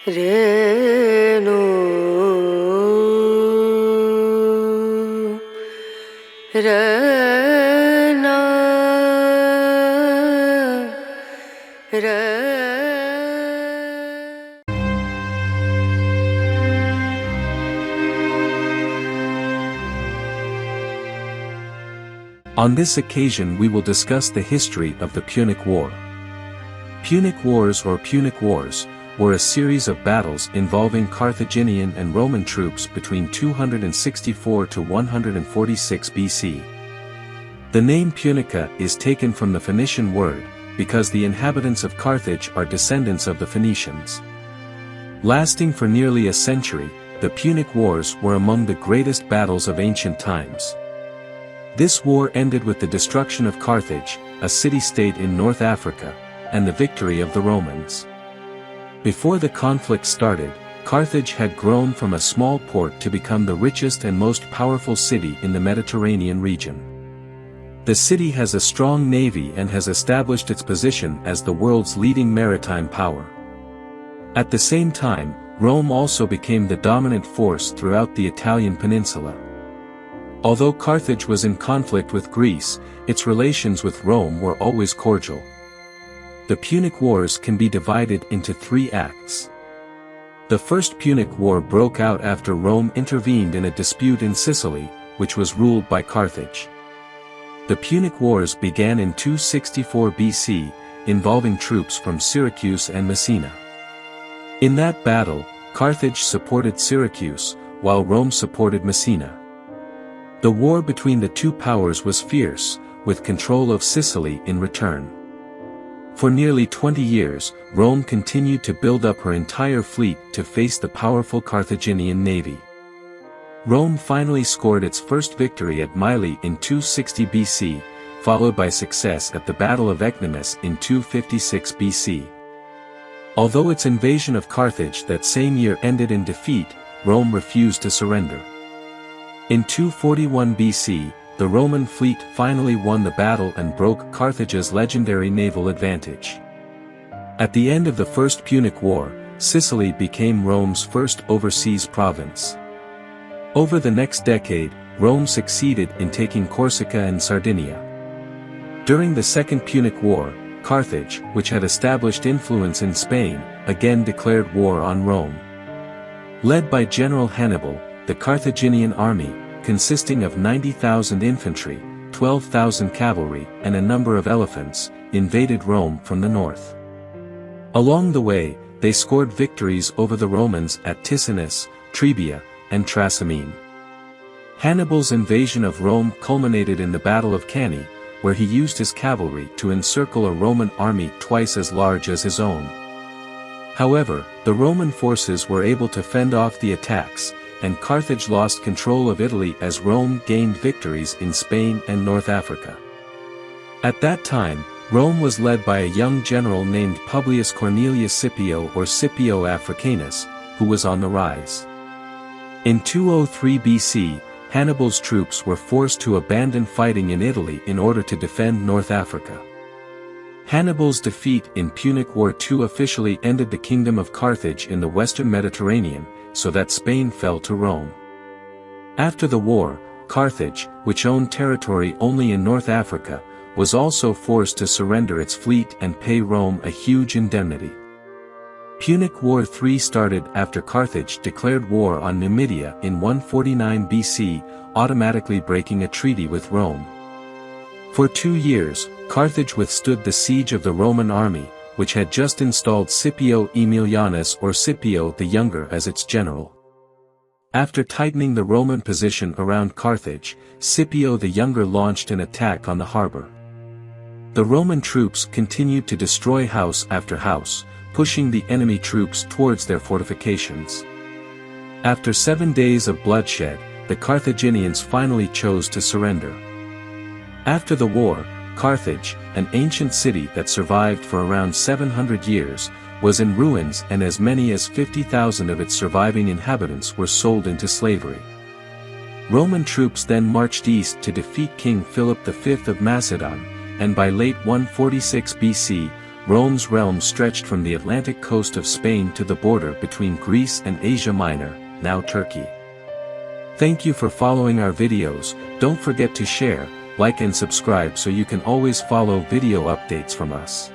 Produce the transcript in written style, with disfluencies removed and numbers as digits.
Renu Rana Rana. On this occasion we will discuss the history of the Punic War. Punic Wars or Punic Wars were a series of battles involving Carthaginian and Roman troops between 264 to 146 BC. The name Punica is taken from the Phoenician word, because the inhabitants of Carthage are descendants of the Phoenicians. Lasting for nearly a century, the Punic Wars were among the greatest battles of ancient times. This war ended with the destruction of Carthage, a city-state in North Africa, and the victory of the Romans. Before the conflict started, Carthage had grown from a small port to become the richest and most powerful city in the Mediterranean region. The city has a strong navy and has established its position as the world's leading maritime power. At the same time, Rome also became the dominant force throughout the Italian peninsula. Although Carthage was in conflict with Greece, its relations with Rome were always cordial. The Punic Wars can be divided into 3 acts. The First Punic War broke out after Rome intervened in a dispute in Sicily, which was ruled by Carthage. The Punic Wars began in 264 BC, involving troops from Syracuse and Messina. In that battle, Carthage supported Syracuse, while Rome supported Messina. The war between the two powers was fierce, with control of Sicily in return. For nearly 20 years, Rome continued to build up her entire fleet to face the powerful Carthaginian navy. Rome finally scored its first victory at Mylae in 260 BC, followed by success at the Battle of Ecnomus in 256 BC. Although its invasion of Carthage that same year ended in defeat, Rome refused to surrender. In 241 BC, the Roman fleet finally won the battle and broke Carthage's legendary naval advantage. At the end of the First Punic War, Sicily became Rome's first overseas province. Over the next decade, Rome succeeded in taking Corsica and Sardinia. During the Second Punic War, Carthage, which had established influence in Spain, again declared war on Rome. Led by General Hannibal, the Carthaginian army, consisting of 90,000 infantry, 12,000 cavalry, and a number of elephants, invaded Rome from the north. Along the way, they scored victories over the Romans at Ticinus, Trebia, and Trasimene. Hannibal's invasion of Rome culminated in the Battle of Cannae, where he used his cavalry to encircle a Roman army twice as large as his own. However, the Roman forces were able to fend off the attacks, and Carthage lost control of Italy as Rome gained victories in Spain and North Africa. At that time, Rome was led by a young general named Publius Cornelius Scipio or Scipio Africanus, who was on the rise. In 203 BC, Hannibal's troops were forced to abandon fighting in Italy in order to defend North Africa. Hannibal's defeat in Punic War II officially ended the kingdom of Carthage in the western Mediterranean, so that Spain fell to Rome. After the war, Carthage, which owned territory only in North Africa, was also forced to surrender its fleet and pay Rome a huge indemnity. Punic War III started after Carthage declared war on Numidia in 149 BC, automatically breaking a treaty with Rome. For 2 years, Carthage withstood the siege of the Roman army, which had just installed Scipio Aemilianus or Scipio the Younger as its general. After tightening the Roman position around Carthage, Scipio the Younger launched an attack on the harbor. The Roman troops continued to destroy house after house, pushing the enemy troops towards their fortifications. After 7 days of bloodshed, the Carthaginians finally chose to surrender. After the war, Carthage, an ancient city that survived for around 700 years, was in ruins and as many as 50,000 of its surviving inhabitants were sold into slavery. Roman troops then marched east to defeat King Philip V of Macedon, and by late 146 BC, Rome's realm stretched from the Atlantic coast of Spain to the border between Greece and Asia Minor, now Turkey. Thank you for following our videos. Don't forget to share, like and subscribe so you can always follow video updates from us.